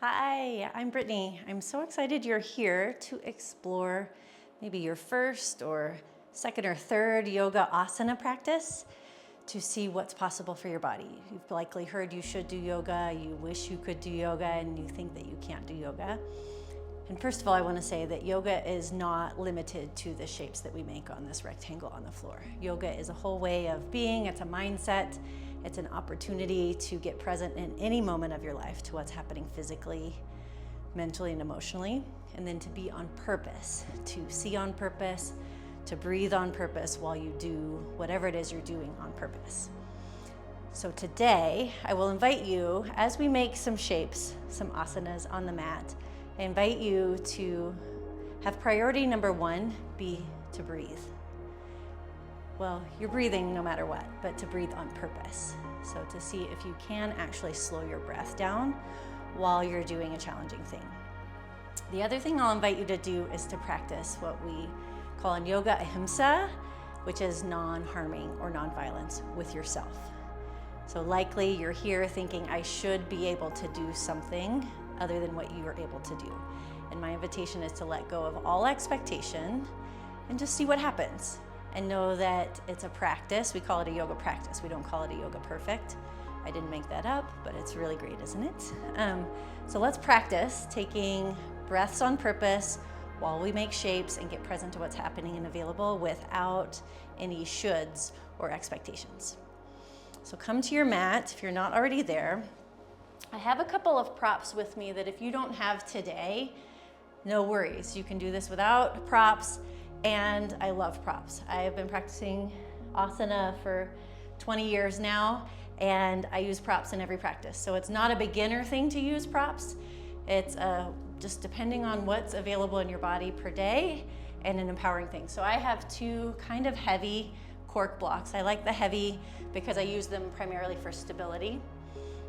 Hi, I'm Brittany. I'm so excited you're here to explore maybe your first or second or third yoga asana practice to see what's possible for your body. You've likely heard you should do yoga, you wish you could do yoga, and you think that you can't do yoga. And first of all, I want to say that yoga is not limited to the shapes that we make on this rectangle on the floor. Yoga is a whole way of being, it's a mindset, it's an opportunity to get present in any moment of your life to what's happening physically, mentally, and emotionally, and then to be on purpose, to see on purpose, to breathe on purpose while you do whatever it is you're doing on purpose. So today, I will invite you, as we make some shapes, some asanas on the mat, I invite you to have priority number one be to breathe. Well, you're breathing no matter what, but to breathe on purpose. So to see if you can actually slow your breath down while you're doing a challenging thing. The other thing I'll invite you to do is to practice what we call in yoga ahimsa, which is non-harming or non-violence with yourself. So likely you're here thinking, I should be able to do something other than what you are able to do. And my invitation is to let go of all expectation and just see what happens. And know that it's a practice. We call it a yoga practice. We don't call it a yoga perfect. I didn't make that up, but it's really great, isn't it? So let's practice taking breaths on purpose while we make shapes and get present to what's happening and available without any shoulds or expectations. So come to your mat if you're not already there. I have a couple of props with me that if you don't have today, no worries. You can do this without props, and I love props. I have been practicing asana for 20 years now, and I use props in every practice. So it's not a beginner thing to use props. It's just depending on what's available in your body per day and an empowering thing. So I have two kind of heavy cork blocks. I like the heavy because I use them primarily for stability.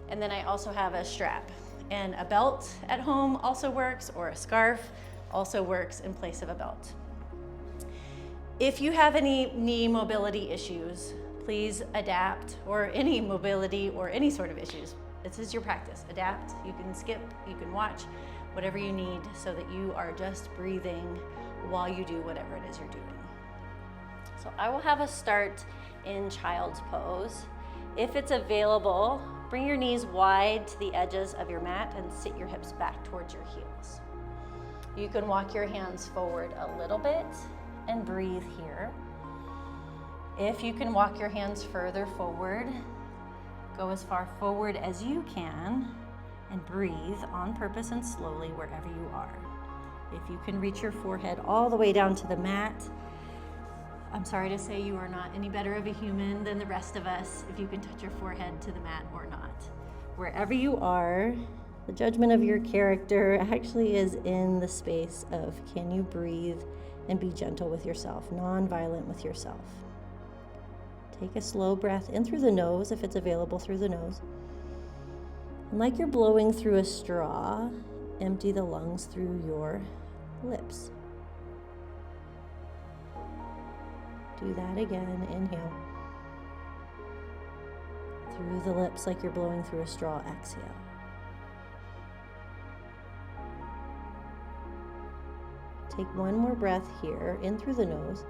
And then I also have a strap, and a belt at home also works, or a scarf also works in place of a belt. If you have any knee mobility issues, please adapt, or any mobility or any sort of issues. This is your practice. Adapt, you can skip, you can watch, whatever you need so that you are just breathing while you do whatever it is you're doing. So I will have us start in child's pose. If it's available, bring your knees wide to the edges of your mat and sit your hips back towards your heels. You can walk your hands forward a little bit and breathe here. If you can walk your hands further forward, go as far forward as you can and breathe on purpose and slowly wherever you are. If you can reach your forehead all the way down to the mat, I'm sorry to say you are not any better of a human than the rest of us if you can touch your forehead to the mat or not. Wherever you are, the judgment of your character actually is in the space of can you breathe and be gentle with yourself, non-violent with yourself. Take a slow breath in through the nose if it's available through the nose. And like you're blowing through a straw, empty the lungs through your lips. Do that again. Inhale. Through the lips like you're blowing through a straw. Exhale. Take one more breath here, in through the nose.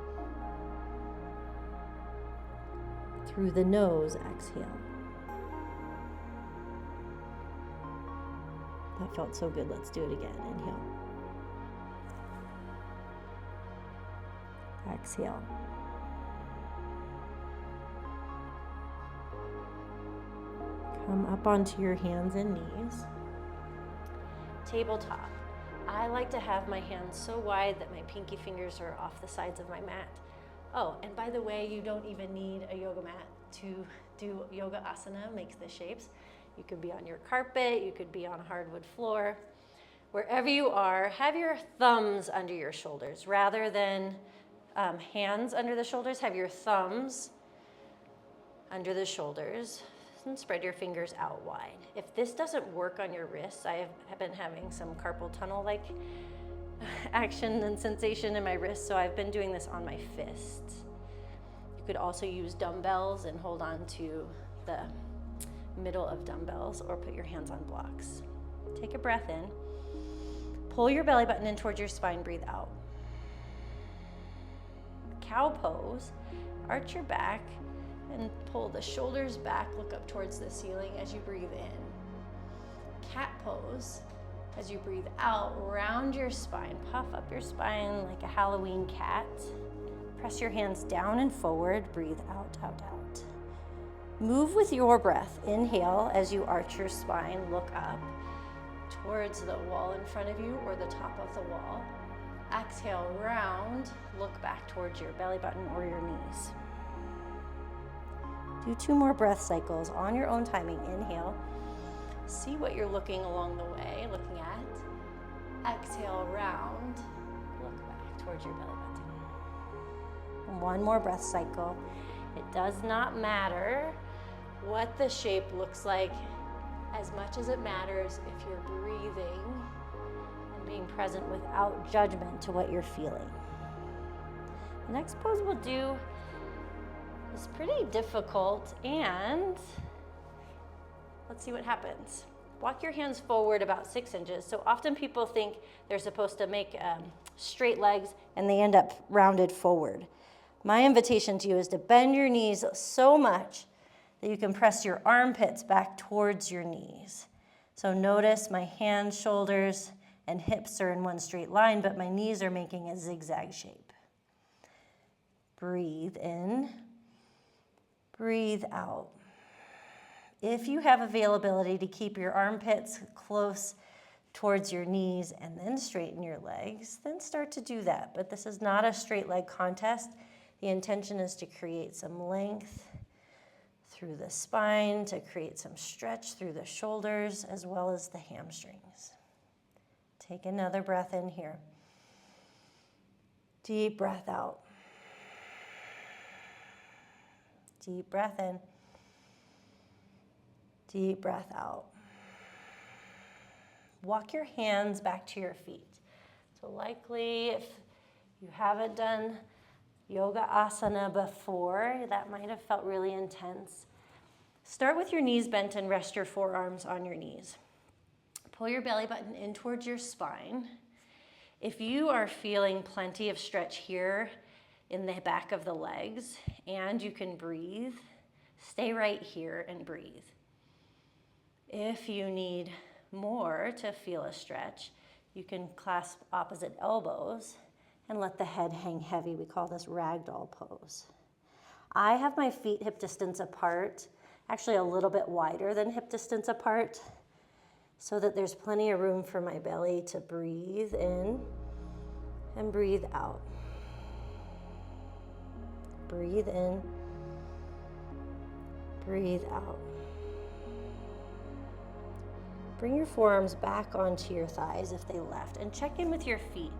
Through the nose, exhale. That felt so good. Let's do it again. Inhale. Exhale. Come up onto your hands and knees. Tabletop. I like to have my hands so wide that my pinky fingers are off the sides of my mat. Oh, and by the way, you don't even need a yoga mat to do yoga asana, make the shapes. You could be on your carpet, you could be on a hardwood floor. Wherever you are, have your thumbs under your shoulders. Rather than hands under the shoulders, have your thumbs under the shoulders. And spread your fingers out wide. If this doesn't work on your wrists, I have been having some carpal tunnel-like action and sensation in my wrists, so I've been doing this on my fists. You could also use dumbbells and hold on to the middle of dumbbells or put your hands on blocks. Take a breath in. Pull your belly button in towards your spine, breathe out. Cow pose, arch your back and pull the shoulders back, look up towards the ceiling as you breathe in. Cat pose, as you breathe out, round your spine, puff up your spine like a Halloween cat. Press your hands down and forward, breathe out, out, out. Move with your breath. Inhale as you arch your spine, look up towards the wall in front of you or the top of the wall. Exhale, round, look back towards your belly button or your knees. Do 2 more breath cycles on your own timing. Inhale. See what you're looking along the way, looking at. Exhale, round, look back towards your belly button. And 1 more breath cycle. It does not matter what the shape looks like as much as it matters if you're breathing and being present without judgment to what you're feeling. The next pose we'll do is pretty difficult, and let's see what happens. Walk your hands forward about 6 inches. So often people think they're supposed to make straight legs and they end up rounded forward. My invitation to you is to bend your knees so much that you can press your armpits back towards your knees. So notice my hands, shoulders, and hips are in one straight line, but my knees are making a zigzag shape. Breathe in, breathe out. If you have availability to keep your armpits close towards your knees and then straighten your legs, then start to do that. But this is not a straight leg contest. The intention is to create some length through the spine, to create some stretch through the shoulders as well as the hamstrings. Take another breath in here. Deep breath out. Deep breath in. Deep breath out. Walk your hands back to your feet. So likely if you haven't done yoga asana before, that might have felt really intense. Start with your knees bent and rest your forearms on your knees. Pull your belly button in towards your spine. If you are feeling plenty of stretch here in the back of the legs and you can breathe, stay right here and breathe. If you need more to feel a stretch, you can clasp opposite elbows and let the head hang heavy. We call this ragdoll pose. I have my feet hip distance apart, actually a little bit wider than hip distance apart, so that there's plenty of room for my belly to breathe in and breathe out. Breathe in, breathe out. Bring your forearms back onto your thighs if they left, and check in with your feet.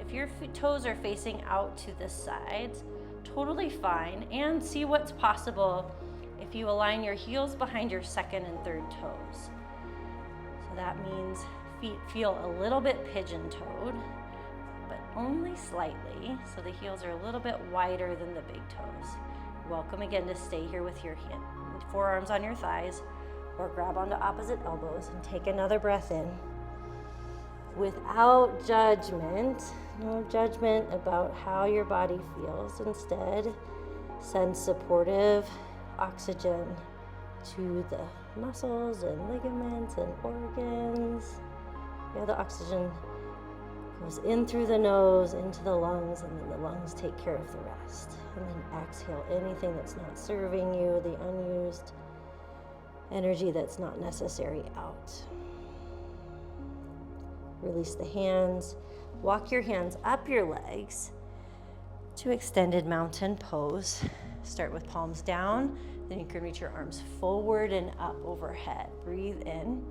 If your toes are facing out to the sides, totally fine, and see what's possible if you align your heels behind your second and third toes. So that means feet feel a little bit pigeon-toed, but only slightly, so the heels are a little bit wider than the big toes. Welcome again to stay here with your forearms on your thighs, or grab onto opposite elbows and take another breath in. Without judgment, no judgment about how your body feels. Instead, send supportive oxygen to the muscles and ligaments and organs. Yeah, the oxygen goes in through the nose, into the lungs, and then the lungs take care of the rest. And then exhale anything that's not serving you, the unused energy that's not necessary, out. Release the hands. Walk your hands up your legs to extended mountain pose. Start with palms down, then you can reach your arms forward and up overhead. Breathe in.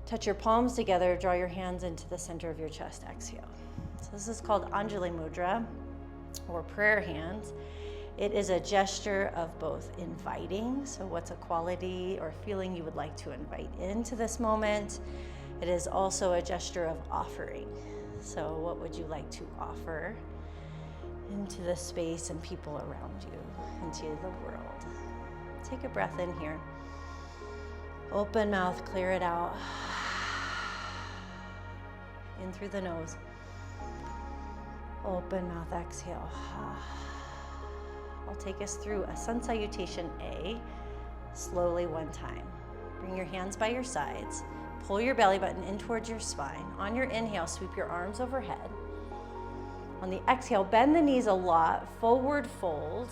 Touch your palms together, draw your hands into the center of your chest, exhale. So this is called Anjali Mudra, or prayer hands. It is a gesture of both inviting, so what's a quality or feeling you would like to invite into this moment. It is also a gesture of offering. So what would you like to offer into the space and people around you, into the world? Take a breath in here. Open mouth, clear it out. In through the nose. Open mouth, exhale. I'll take us through a sun salutation A, slowly one time. Bring your hands by your sides. Pull your belly button in towards your spine. On your inhale, sweep your arms overhead. On the exhale, bend the knees a lot, forward fold.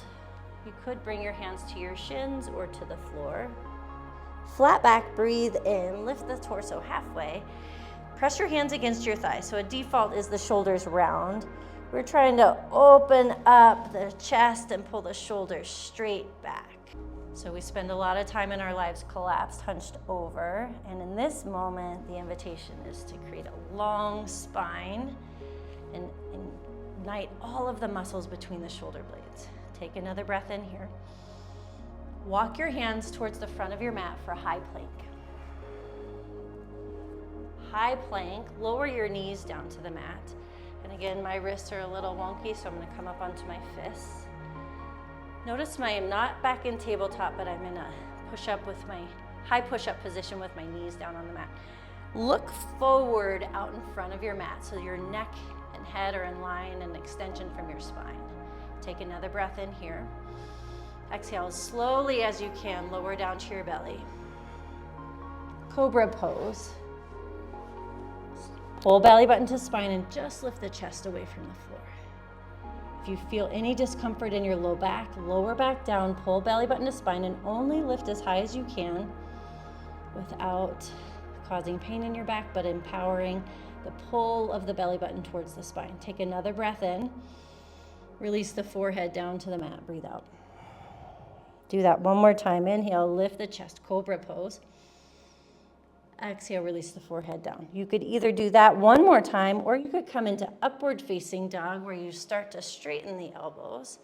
You could bring your hands to your shins or to the floor. Flat back, breathe in, lift the torso halfway. Press your hands against your thighs. So a default is the shoulders round. We're trying to open up the chest and pull the shoulders straight back. So we spend a lot of time in our lives collapsed, hunched over. And in this moment, the invitation is to create a long spine and ignite all of the muscles between the shoulder blades. Take another breath in here. Walk your hands towards the front of your mat for high plank. High plank, lower your knees down to the mat. And again, my wrists are a little wonky, so I'm gonna come up onto my fists. Notice I'm not back in tabletop, but I'm in a push-up with my high push-up position with my knees down on the mat. Look forward out in front of your mat so your neck and head are in line and extension from your spine. Take another breath in here. Exhale as slowly as you can, lower down to your belly. Cobra pose. Pull belly button to spine and just lift the chest away from the floor. If you feel any discomfort in your low back, lower back down, pull belly button to spine and only lift as high as you can without causing pain in your back, but empowering the pull of the belly button towards the spine. Take another breath in. Release the forehead down to the mat. Breathe out. Do that one more time. Inhale, lift the chest, cobra pose. Exhale, release the forehead down. You could either do that one more time, or you could come into upward facing dog where you start to straighten the elbows,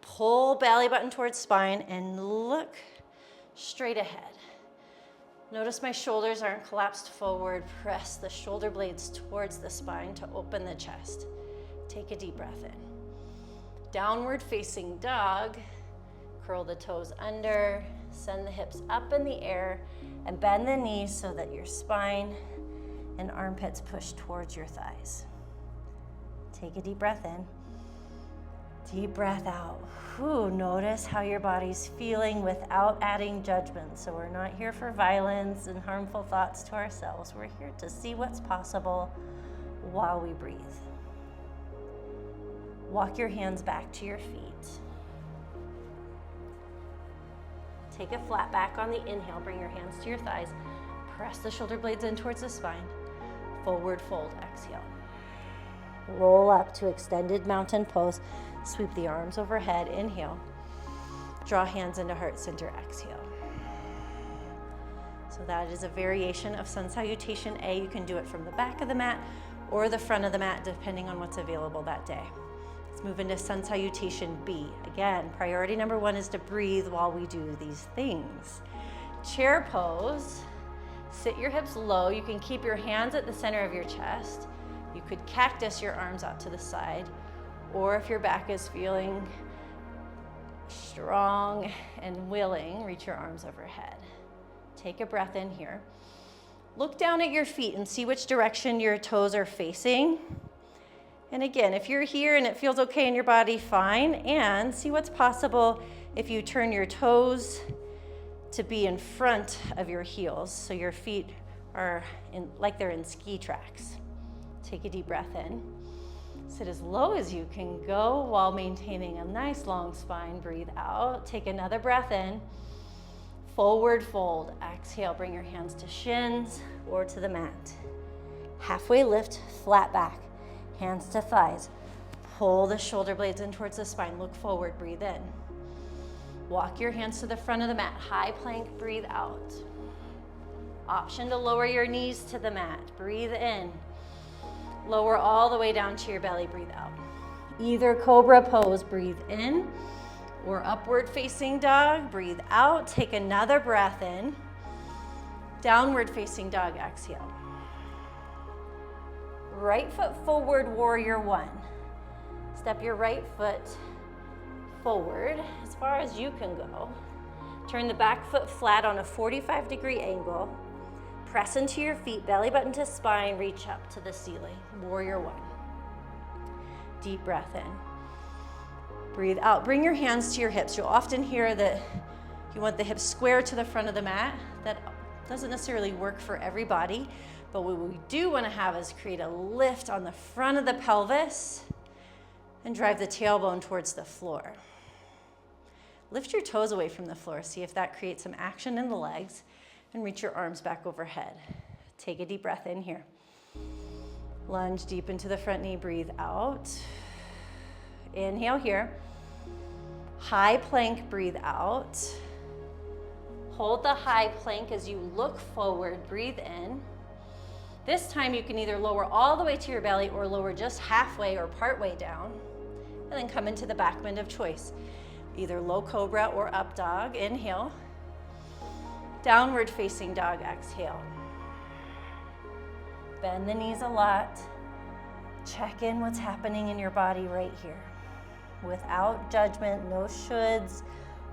pull belly button towards spine, and look straight ahead. Notice my shoulders aren't collapsed forward. Press the shoulder blades towards the spine to open the chest. Take a deep breath in. Downward facing dog. Curl the toes under, send the hips up in the air, and bend the knees so that your spine and armpits push towards your thighs. Take a deep breath in. Deep breath out. Notice how your body's feeling without adding judgment. So we're not here for violence and harmful thoughts to ourselves. We're here to see what's possible while we breathe. Walk your hands back to your feet. Take a flat back on the inhale. Bring your hands to your thighs. Press the shoulder blades in towards the spine. Forward fold, exhale. Roll up to extended mountain pose. Sweep the arms overhead, inhale. Draw hands into heart center, exhale. So that is a variation of sun salutation A. You can do it from the back of the mat or the front of the mat, depending on what's available that day. Let's move into sun salutation B. Again, priority number one is to breathe while we do these things. Chair pose. Sit your hips low. You can keep your hands at the center of your chest. You could cactus your arms out to the side, or if your back is feeling strong and willing, reach your arms overhead. Take a breath in here. Look down at your feet and see which direction your toes are facing. And again, if you're here and it feels okay in your body, fine. And see what's possible if you turn your toes to be in front of your heels, so your feet are like they're in ski tracks. Take a deep breath in. Sit as low as you can go while maintaining a nice long spine. Breathe out. Take another breath in. Forward fold. Exhale, bring your hands to shins or to the mat. Halfway lift, flat back. Hands to thighs. Pull the shoulder blades in towards the spine. Look forward, breathe in. Walk your hands to the front of the mat. High plank, breathe out. Option to lower your knees to the mat. Breathe in. Lower all the way down to your belly, breathe out. Either cobra pose, breathe in, or upward facing dog, breathe out. Take another breath in. Downward facing dog, exhale. Right foot forward, warrior one. Step your right foot forward as far as you can go. Turn the back foot flat on a 45-degree angle. Press into your feet, belly button to spine, reach up to the ceiling. Warrior one. Deep breath in. Breathe out. Bring your hands to your hips. You'll often hear that you want the hips square to the front of the mat. That doesn't necessarily work for everybody, but what we do want to have is create a lift on the front of the pelvis and drive the tailbone towards the floor. Lift your toes away from the floor. See if that creates some action in the legs, and reach your arms back overhead. Take a deep breath in here. Lunge deep into the front knee, breathe out. Inhale here. High plank, breathe out. Hold the high plank as you look forward, breathe in. This time you can either lower all the way to your belly or lower just halfway or part way down, and then come into the back bend of choice. Either low cobra or up dog, inhale. Downward facing dog, exhale. Bend the knees a lot. Check in what's happening in your body right here. Without judgment, no shoulds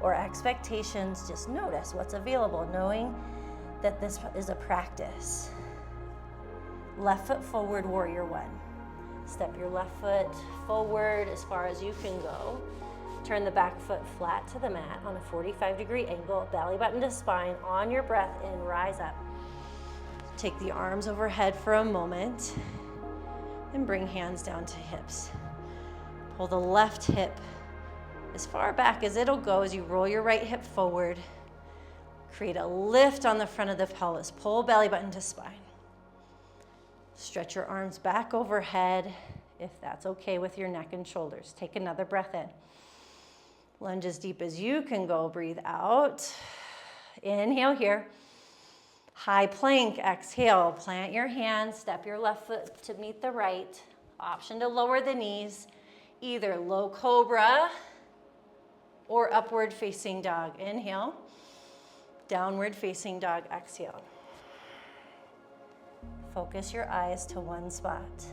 or expectations, just notice what's available, knowing that this is a practice. Left foot forward, warrior one. Step your left foot forward as far as you can go. Turn the back foot flat to the mat on a 45-degree angle, belly button to spine. On your breath in, rise up. Take the arms overhead for a moment and bring hands down to hips. Pull the left hip as far back as it'll go as you roll your right hip forward. Create a lift on the front of the pelvis. Pull belly button to spine. Stretch your arms back overhead if that's okay with your neck and shoulders. Take another breath in. Lunge as deep as you can go. Breathe out. Inhale here. High plank, exhale. Plant your hands, step your left foot to meet the right. Option to lower the knees, either low cobra or upward facing dog. Inhale. Downward facing dog, exhale. Focus your eyes to one spot.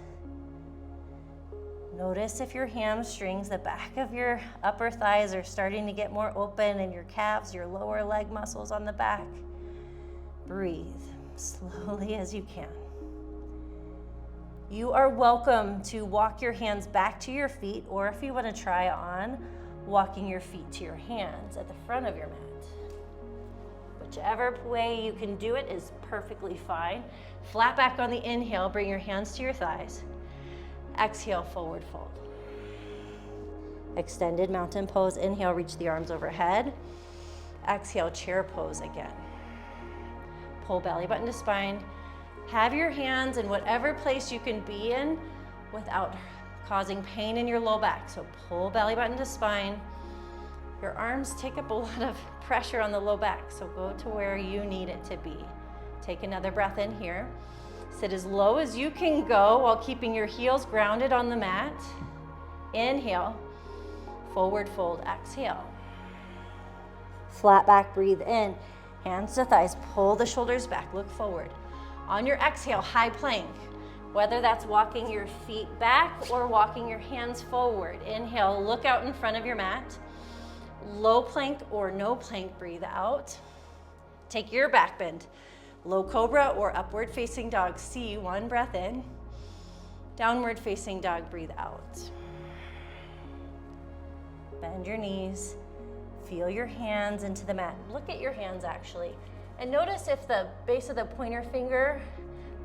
Notice if your hamstrings, the back of your upper thighs are starting to get more open, and your calves, your lower leg muscles on the back. Breathe slowly as you can. You are welcome to walk your hands back to your feet, or if you want to try on, walking your feet to your hands at the front of your mat. Whichever way you can do it is perfectly fine. Flat back on the inhale, bring your hands to your thighs. Exhale, forward fold. Extended mountain pose. Inhale, reach the arms overhead. Exhale, chair pose again. Pull belly button to spine. Have your hands in whatever place you can be in without causing pain in your low back. So pull belly button to spine. Your arms take up a lot of pressure on the low back, so go to where you need it to be. Take another breath in here. Sit as low as you can go while keeping your heels grounded on the mat. Inhale, forward fold, exhale. Flat back, breathe in. Hands to thighs, pull the shoulders back, look forward. On your exhale, high plank. Whether that's walking your feet back or walking your hands forward. Inhale, look out in front of your mat. Low plank or no plank, breathe out. Take your back bend. Low cobra or upward facing dog, C, one breath in. Downward facing dog, breathe out. Bend your knees. Feel your hands into the mat. Look at your hands actually. And notice if the base of the pointer finger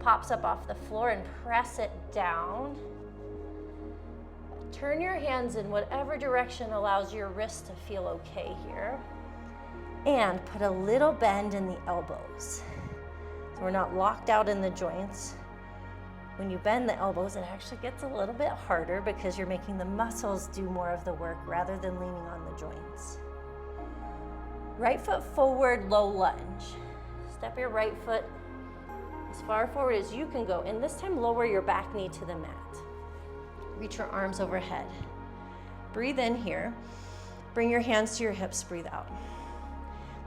pops up off the floor, and press it down. Turn your hands in whatever direction allows your wrist to feel okay here. And put a little bend in the elbows. So we're not locked out in the joints. When you bend the elbows, it actually gets a little bit harder because you're making the muscles do more of the work rather than leaning on the joints. Right foot forward, low lunge. Step your right foot as far forward as you can go, and this time lower your back knee to the mat. Reach your arms overhead. Breathe in here. Bring your hands to your hips, breathe out.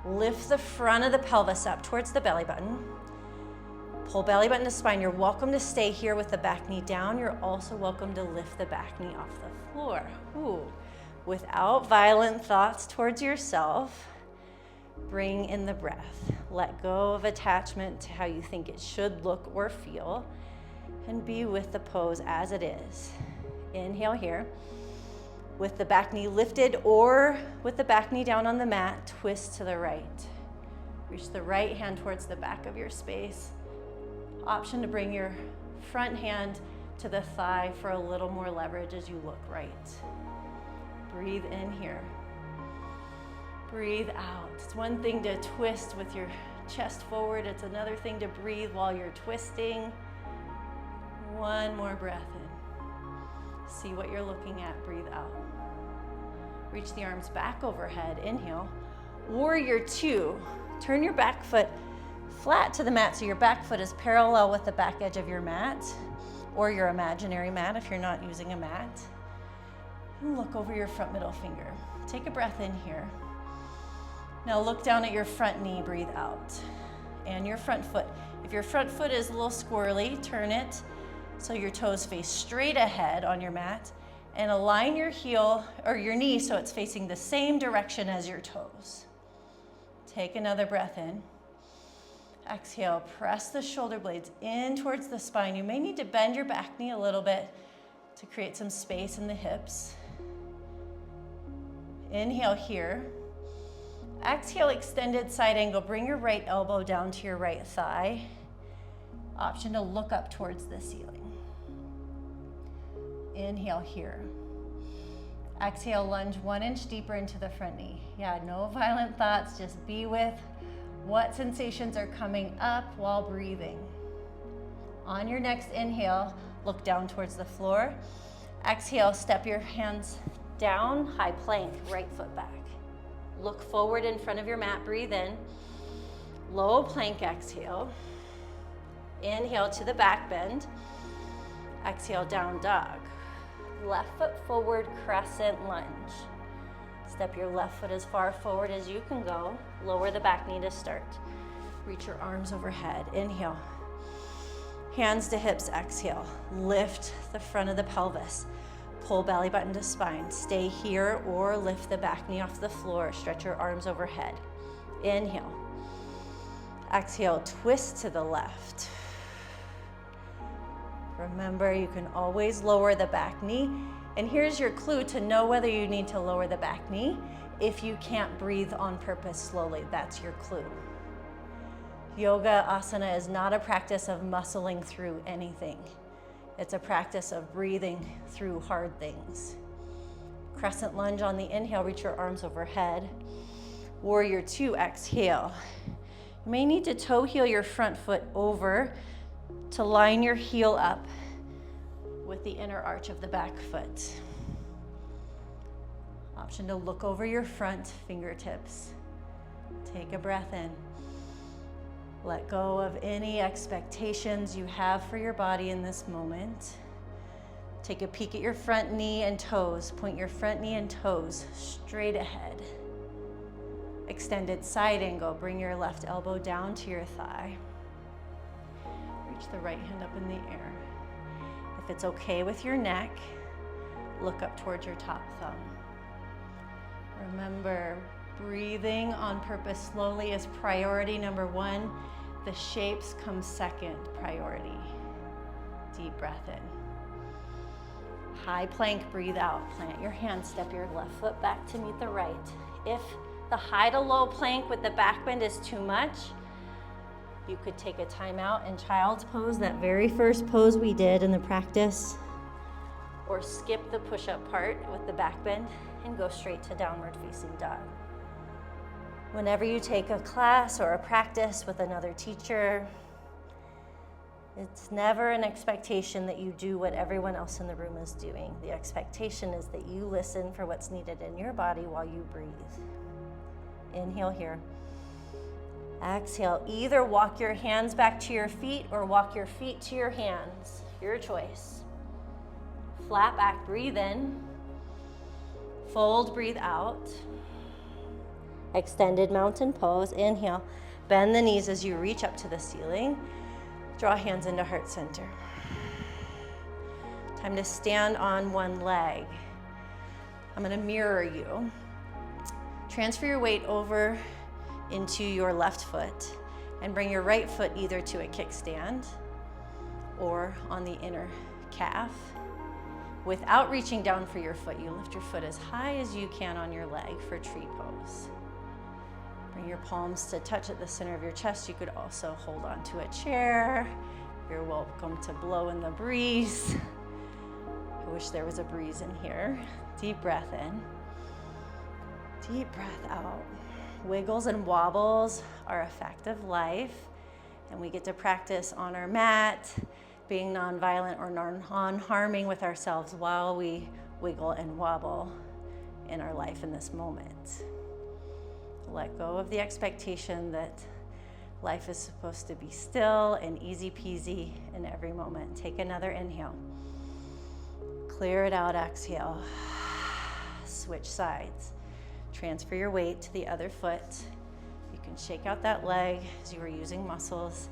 Lift the front of the pelvis up towards the belly button. Pull belly button to spine. You're welcome to stay here with the back knee down. You're also welcome to lift the back knee off the floor. Ooh. Without violent thoughts towards yourself, Bring in the breath. Let go of attachment to how you think it should look or feel, and be with the pose as it is. Inhale here. With the back knee lifted or with the back knee down on the mat, twist to the right. Reach the right hand towards the back of your space. Option to bring your front hand to the thigh for a little more leverage as you look right. Breathe in here. Breathe out. It's one thing to twist with your chest forward. It's another thing to breathe while you're twisting. One more breath in. See what you're looking at. Breathe out. Reach the arms back overhead. Inhale. Warrior two. Turn your back foot flat to the mat so your back foot is parallel with the back edge of your mat or your imaginary mat if you're not using a mat. And look over your front middle finger. Take a breath in here. Now look down at your front knee, breathe out. And your front foot. If your front foot is a little squirrely, turn it so your toes face straight ahead on your mat, and align your heel or your knee so it's facing the same direction as your toes. Take another breath in. Exhale, press the shoulder blades in towards the spine. You may need to bend your back knee a little bit to create some space in the hips. Inhale here. Exhale, extended side angle. Bring your right elbow down to your right thigh. Option to look up towards the ceiling. Inhale here. Exhale, lunge 1 inch deeper into the front knee. Yeah, no violent thoughts, just be with what sensations are coming up while breathing. On your next inhale, look down towards the floor. Exhale, step your hands down, high plank, right foot back. Look forward in front of your mat, breathe in. Low plank exhale. Inhale to the back bend. Exhale, down dog. Left foot forward, crescent lunge. Step your left foot as far forward as you can go. Lower the back knee to start. Reach your arms overhead. Inhale. Hands to hips, exhale. Lift the front of the pelvis. Pull belly button to spine. Stay here or lift the back knee off the floor. Stretch your arms overhead. Inhale. Exhale, twist to the left. Remember, you can always lower the back knee. And here's your clue to know whether you need to lower the back knee. If you can't breathe on purpose slowly, that's your clue. Yoga asana is not a practice of muscling through anything. It's a practice of breathing through hard things. Crescent lunge on the inhale, reach your arms overhead. Warrior two, exhale. You may need to toe heel your front foot over to line your heel up with the inner arch of the back foot. Option to look over your front fingertips. Take a breath in. Let go of any expectations you have for your body in this moment. Take a peek at your front knee and toes. Point your front knee and toes straight ahead. Extended side angle. Bring your left elbow down to your thigh. Reach the right hand up in the air. If it's okay with your neck, look up towards your top thumb. Remember, breathing on purpose slowly is priority number one. The shapes come second priority. Deep breath in. High plank, breathe out. Plant your hands, step your left foot back to meet the right. If the high to low plank with the back bend is too much, you could take a time out in child's pose, that very first pose we did in the practice, or skip the push-up part with the back bend and go straight to downward facing dog. Whenever you take a class or a practice with another teacher, it's never an expectation that you do what everyone else in the room is doing. The expectation is that you listen for what's needed in your body while you breathe. Inhale here. Exhale. Either walk your hands back to your feet or walk your feet to your hands. Your choice. Flat back, breathe in. Fold, breathe out. Extended mountain pose. Inhale. Bend the knees as you reach up to the ceiling. Draw hands into heart center. Time to stand on one leg. I'm going to mirror you. Transfer your weight over into your left foot and bring your right foot either to a kickstand or on the inner calf. Without reaching down for your foot, you lift your foot as high as you can on your leg for tree pose. Bring your palms to touch at the center of your chest. You could also hold onto a chair. You're welcome to blow in the breeze. I wish there was a breeze in here. Deep breath in. Deep breath out. Wiggles and wobbles are a fact of life, and we get to practice on our mat, being nonviolent or non-harming with ourselves while we wiggle and wobble in our life in this moment. Let go of the expectation that life is supposed to be still and easy peasy in every moment. Take another inhale. Clear it out, exhale. Switch sides. Transfer your weight to the other foot. You can shake out that leg as you are using muscles,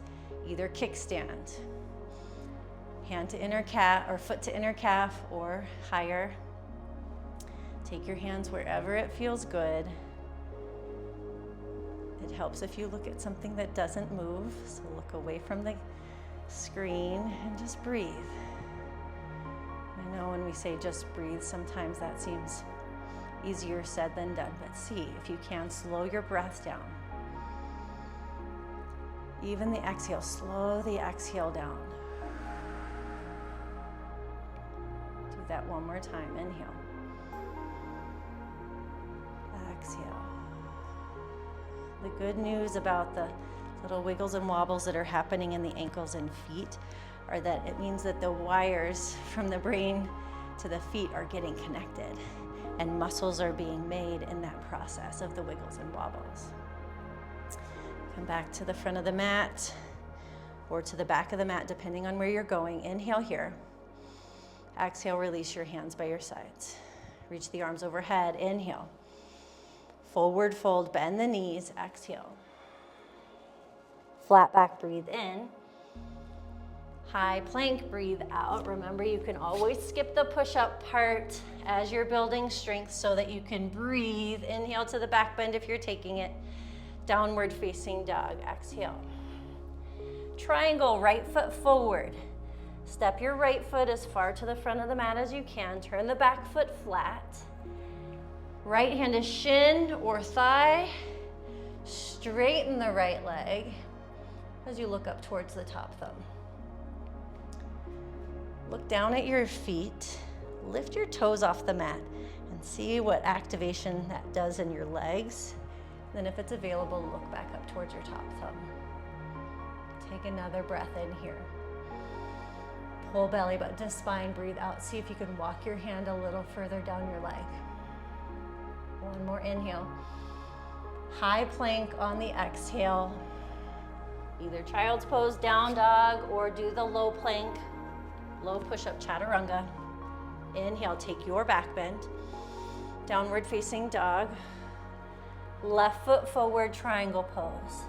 either kickstand. Hand to inner calf or foot to inner calf or higher. Take your hands wherever it feels good. It helps if you look at something that doesn't move, so look away from the screen and just breathe. I know when we say just breathe, sometimes that seems easier said than done, but see if you can slow your breath down. Even the exhale, slow the exhale down. Do that one more time. Inhale. Exhale. The good news about the little wiggles and wobbles that are happening in the ankles and feet are that it means that the wires from the brain to the feet are getting connected, and muscles are being made in that process of the wiggles and wobbles. Come back to the front of the mat or to the back of the mat, depending on where you're going. Inhale here. Exhale, release your hands by your sides. Reach the arms overhead. Inhale. Forward fold, bend the knees. Exhale. Flat back, breathe in. High plank, breathe out. Remember, you can always skip the push-up part as you're building strength so that you can breathe. Inhale to the back bend if you're taking it. Downward facing dog. Exhale. Triangle, right foot forward. Step your right foot as far to the front of the mat as you can. Turn the back foot flat. Right hand to shin or thigh. Straighten the right leg as you look up towards the top thumb. Look down at your feet. Lift your toes off the mat and see what activation that does in your legs. Then if it's available, look back up towards your top thumb. Take another breath in here. Pull belly button to spine, breathe out. See if you can walk your hand a little further down your leg. One more inhale. High plank on the exhale. Either child's pose, down dog, or do the low plank, low push-up chaturanga. Inhale, take your back bend. Downward facing dog. Left foot forward, triangle pose.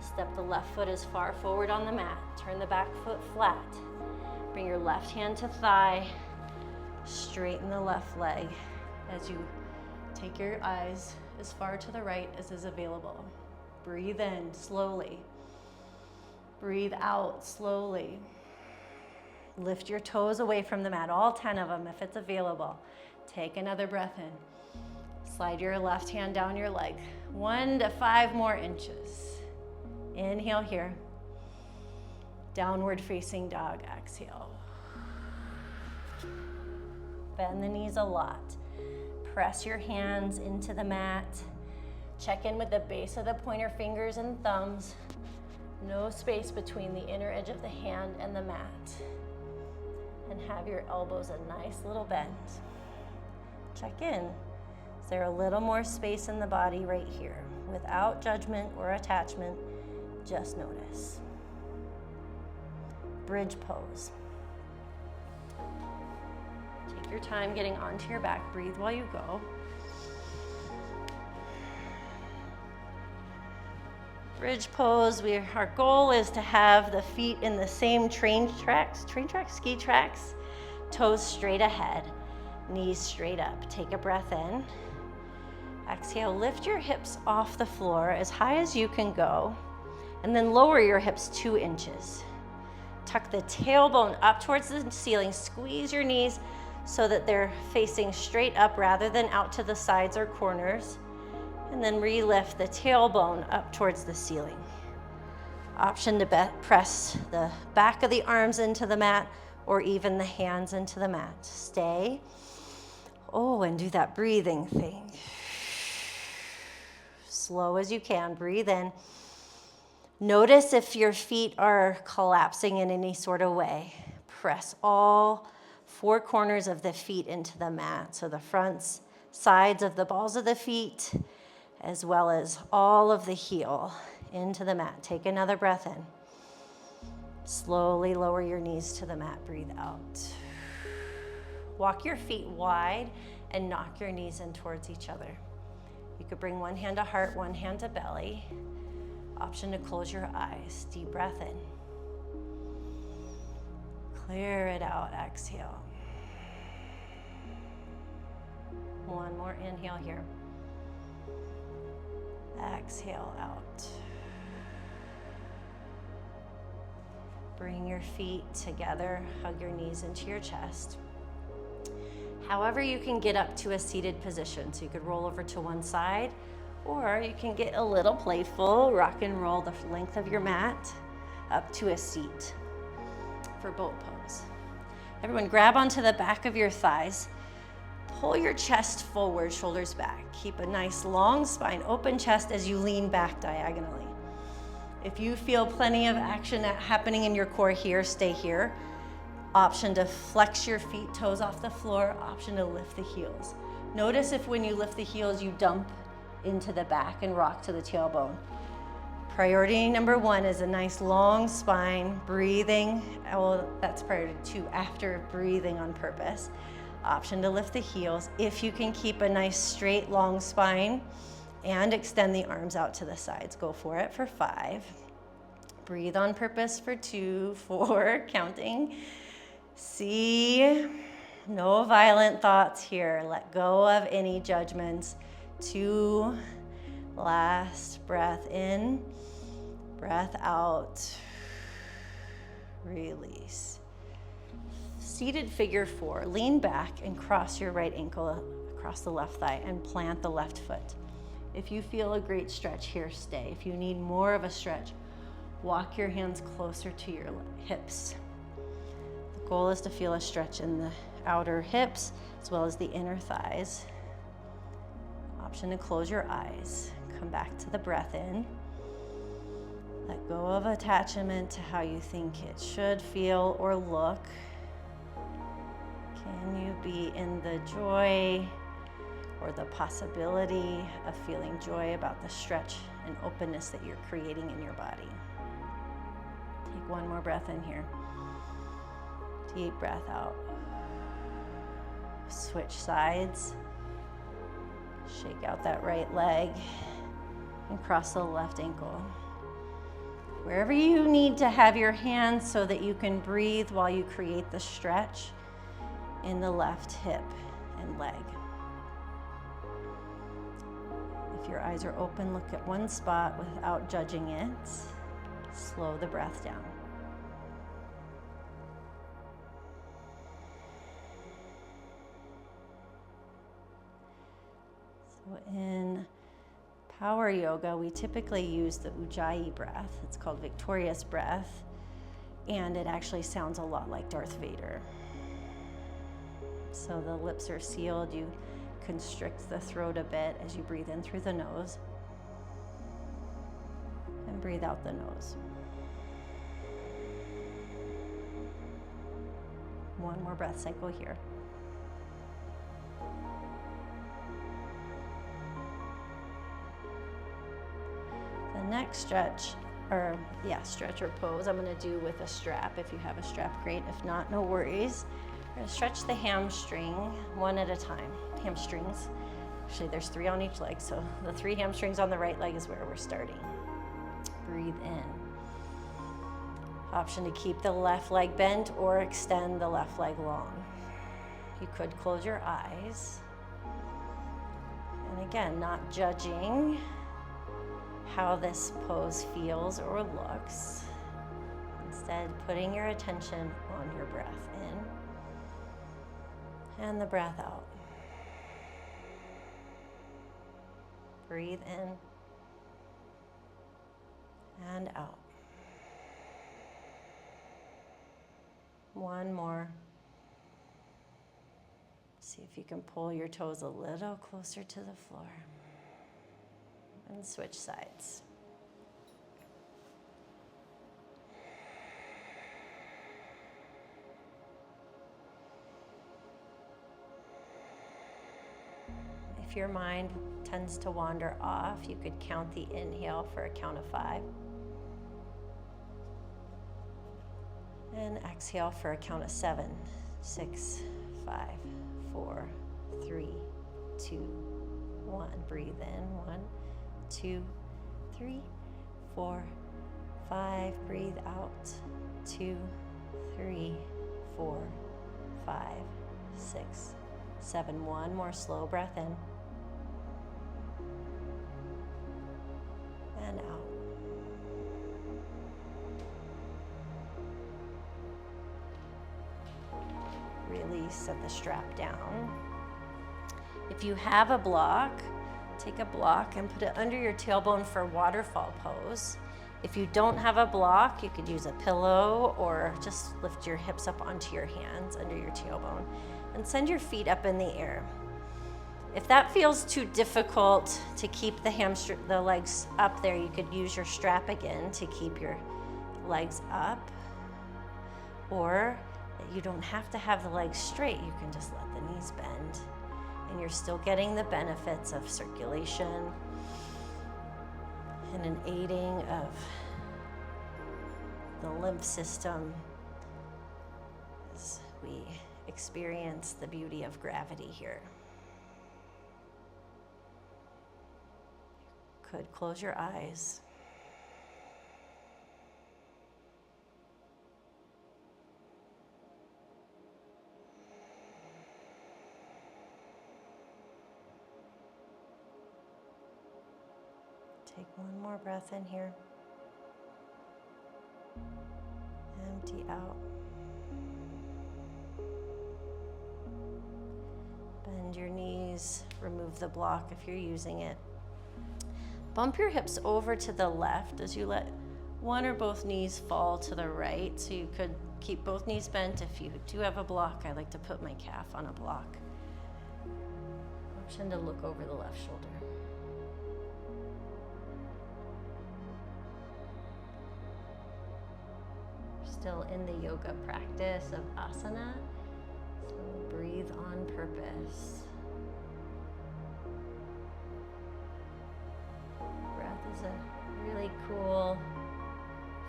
Step the left foot as far forward on the mat. Turn the back foot flat. Bring your left hand to thigh. Straighten the left leg as you take your eyes as far to the right as is available. Breathe in slowly. Breathe out slowly. Lift your toes away from the mat, all 10 of them if it's available. Take another breath in. Slide your left hand down your leg. 1 to 5 more inches. Inhale here. Downward facing dog, exhale. Bend the knees a lot. Press your hands into the mat. Check in with the base of the pointer fingers and thumbs. No space between the inner edge of the hand and the mat. And have your elbows a nice little bend. Check in. Is there a little more space in the body right here? Without judgment or attachment, just notice. Bridge pose. Take your time getting onto your back. Breathe while you go. Bridge pose, our goal is to have the feet in the same ski tracks, toes straight ahead, knees straight up. Take a breath in. Exhale, lift your hips off the floor as high as you can go, and then lower your hips 2 inches. Tuck the tailbone up towards the ceiling, squeeze your knees so that they're facing straight up rather than out to the sides or corners, and then re-lift the tailbone up towards the ceiling. Option to press the back of the arms into the mat or even the hands into the mat. Stay. Oh, and do that breathing thing. Slow as you can, breathe in. Notice if your feet are collapsing in any sort of way. Press all 4 corners of the feet into the mat. So the fronts, sides of the balls of the feet, as well as all of the heel into the mat. Take another breath in. Slowly lower your knees to the mat. Breathe out. Walk your feet wide and knock your knees in towards each other. You could bring one hand to heart, one hand to belly. Option to close your eyes. Deep breath in. Clear it out. Exhale. One more inhale here. Exhale out. Bring your feet together. Hug your knees into your chest. However, you can get up to a seated position. So you could roll over to one side, or you can get a little playful, rock and roll the length of your mat up to a seat for boat pose. Everyone, grab onto the back of your thighs. Pull your chest forward, shoulders back. Keep a nice long spine, open chest as you lean back diagonally. If you feel plenty of action happening in your core here, stay here. Option to flex your feet, toes off the floor. Option to lift the heels. Notice if when you lift the heels, you dump into the back and rock to the tailbone. Priority number 1 is a nice long spine, breathing. Well, that's priority 2, after breathing on purpose. Option to lift the heels. If you can keep a nice straight long spine and extend the arms out to the sides, go for it for 5. Breathe on purpose for 2, 4, counting. See, no violent thoughts here. Let go of any judgments. 2, last breath in, breath out, release. Seated figure 4, lean back and cross your right ankle across the left thigh and plant the left foot. If you feel a great stretch here, stay. If you need more of a stretch, walk your hands closer to your hips. The goal is to feel a stretch in the outer hips as well as the inner thighs. Option to close your eyes. Come back to the breath in. Let go of attachment to how you think it should feel or look. Can you be in the joy or the possibility of feeling joy about the stretch and openness that you're creating in your body? Take one more breath in here. Deep breath out. Switch sides. Shake out that right leg and cross the left ankle. Wherever you need to have your hands so that you can breathe while you create the stretch in the left hip and leg. If your eyes are open, look at one spot without judging it. Slow the breath down. So in power yoga, we typically use the Ujjayi breath. It's called victorious breath, and it actually sounds a lot like Darth Vader. So the lips are sealed. You constrict the throat a bit as you breathe in through the nose and breathe out the nose. One more breath cycle here. The next stretch or pose I'm going to do with a strap. If you have a strap, great. If not, no worries. We're going to stretch the hamstring one at a time. Hamstrings. Actually, there's 3 on each leg, so the 3 hamstrings on the right leg is where we're starting. Breathe in. Option to keep the left leg bent or extend the left leg long. You could close your eyes. And And again, not judging how this pose feels or looks. Instead, putting your attention on your breath in and the breath out. Breathe in and out. One more. See if you can pull your toes a little closer to the floor. And switch sides. If your mind tends to wander off, you could count the inhale for a count of 5. And exhale for a count of 7. 6, 5, 4, 3, 2, 1. Breathe in. 1, 2, 3, 4, 5. Breathe out. 2, 3, 4, 5, 6, 7. One more slow breath in. And out. Release, set the strap down. If you have a block, take a block and put it under your tailbone for waterfall pose. If you don't have a block, you could use a pillow or just lift your hips up onto your hands under your tailbone and send your feet up in the air. If that feels too difficult to keep the legs up there, you could use your strap again to keep your legs up. Or you don't have to have the legs straight, you can just let the knees bend. And you're still getting the benefits of circulation and an aiding of the lymph system as we experience the beauty of gravity here. You could close your eyes. Take one more breath in here. Empty out. Bend your knees, remove the block if you're using it. Bump your hips over to the left as you let one or both knees fall to the right. So you could keep both knees bent. If you do have a block, I like to put my calf on a block. Option to look over the left shoulder. Still in the yoga practice of asana, so breathe on purpose. Breath is a really cool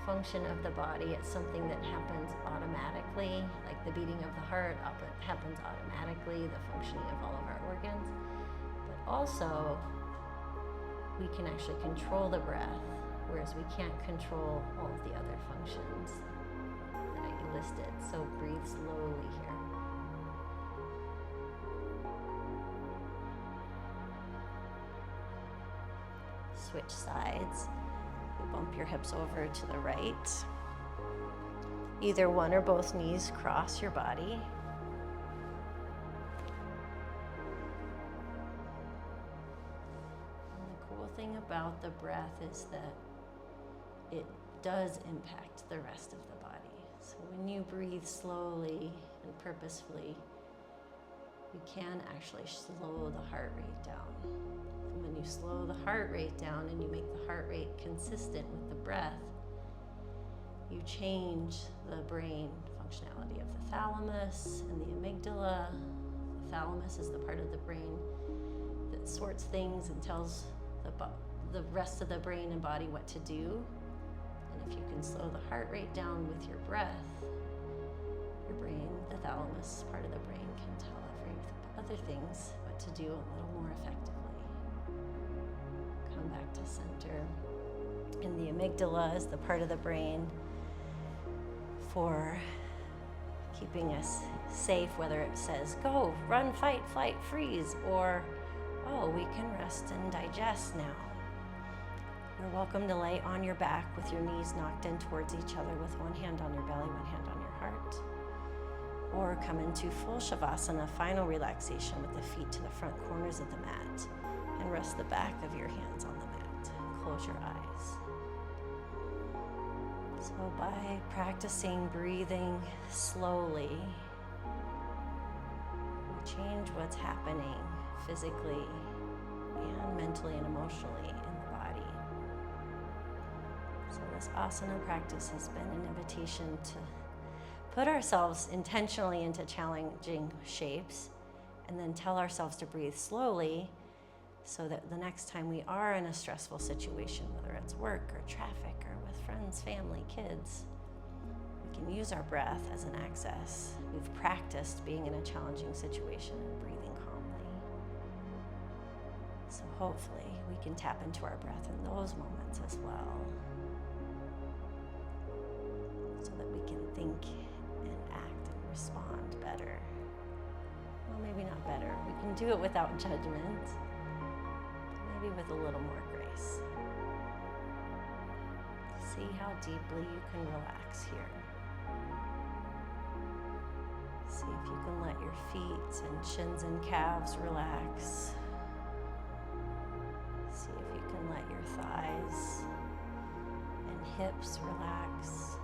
function of the body. It's something that happens automatically, like the beating of the heart happens automatically, the functioning of all of our organs. But also, we can actually control the breath, whereas we can't control all of the other functions listed. So breathe slowly here. Switch sides. You bump your hips over to the right. Either one or both knees cross your body. And the cool thing about the breath is that it does impact the rest of the body. So when you breathe slowly and purposefully, you can actually slow the heart rate down. And when you slow the heart rate down and you make the heart rate consistent with the breath, you change the brain functionality of the thalamus and the amygdala. The thalamus is the part of the brain that sorts things and tells the rest of the brain and body what to do. And if you can slow the heart rate down with your breath, your brain, the thalamus part of the brain, can tell other things what to do a little more effectively. Come back to center. And the amygdala is the part of the brain for keeping us safe, whether it says go, run, fight, flight, freeze, or Oh, we can rest and digest now. You're welcome to lay on your back with your knees knocked in towards each other with one hand on your belly, one hand on your heart. Or come into full Shavasana, final relaxation with the feet to the front corners of the mat, and rest the back of your hands on the mat. Close your eyes. So by practicing breathing slowly, we change what's happening physically and mentally and emotionally in the body. So this asana practice has been an invitation to put ourselves intentionally into challenging shapes and then tell ourselves to breathe slowly so that the next time we are in a stressful situation, whether it's work or traffic or with friends, family, kids, we can use our breath as an access. We've practiced being in a challenging situation and breathing calmly. So hopefully we can tap into our breath in those moments as well, so that we can think and act and respond better. Well, maybe not better. We can do it without judgment, maybe with a little more grace. See how deeply you can relax here. See if you can let your feet and shins and calves relax. See if you can let your thighs and hips relax.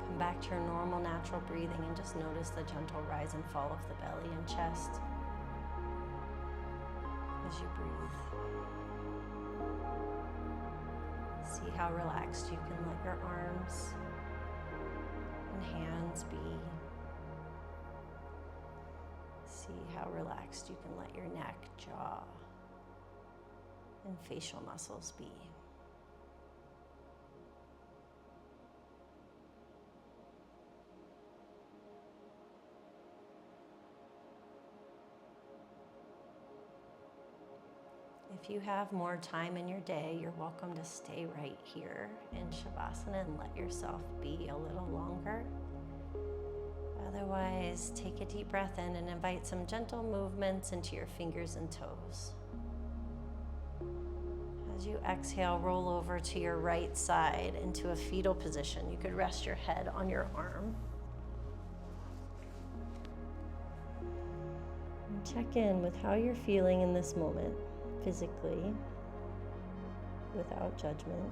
Come back to your normal, natural breathing and just notice the gentle rise and fall of the belly and chest as you breathe. See how relaxed you can let your arms and hands be. See how relaxed you can let your neck, jaw, and facial muscles be. If you have more time in your day, you're welcome to stay right here in Shavasana and let yourself be a little longer. Otherwise, take a deep breath in and invite some gentle movements into your fingers and toes. As you exhale, roll over to your right side into a fetal position. You could rest your head on your arm. And check in with how you're feeling in this moment. Physically, without judgment.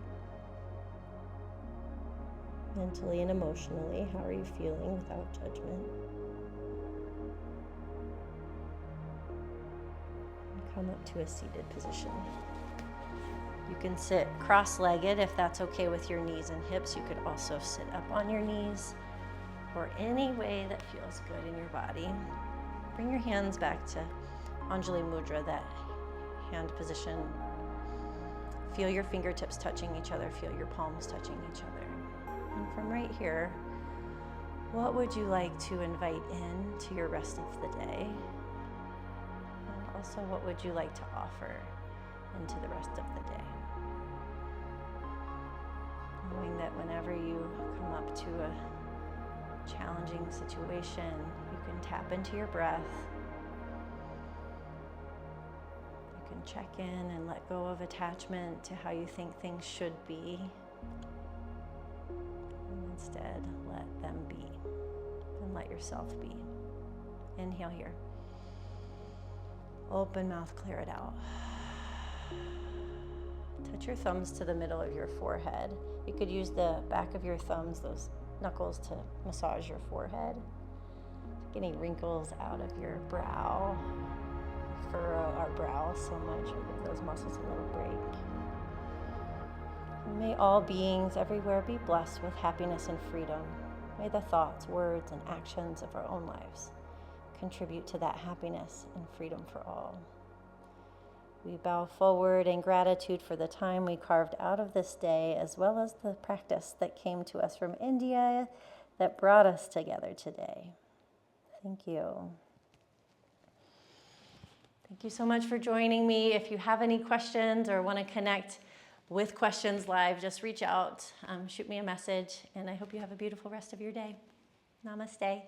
Mentally and emotionally, how are you feeling without judgment? And come up to a seated position. You can sit cross-legged if that's okay with your knees and hips. You could also sit up on your knees or any way that feels good in your body. Bring your hands back to Anjali Mudra, that hand position. Feel your fingertips touching each other. Feel your palms touching each other. And from right here, what would you like to invite in to your rest of the day? And also, what would you like to offer into the rest of the day? Knowing that whenever you come up to a challenging situation, you can tap into your breath. Check in and let go of attachment to how you think things should be. And instead, let them be. And let yourself be. Inhale here. Open mouth, clear it out. Touch your thumbs to the middle of your forehead. You could use the back of your thumbs, those knuckles, to massage your forehead. Take any wrinkles out of your brow. Furrow our brow so much, or give those muscles a little break. And may all beings everywhere be blessed with happiness and freedom. May the thoughts, words, and actions of our own lives contribute to that happiness and freedom for all. We bow forward in gratitude for the time we carved out of this day, as well as the practice that came to us from India that brought us together today. Thank you. Thank you so much for joining me. If you have any questions or want to connect with questions live, just reach out, shoot me a message, and I hope you have a beautiful rest of your day. Namaste.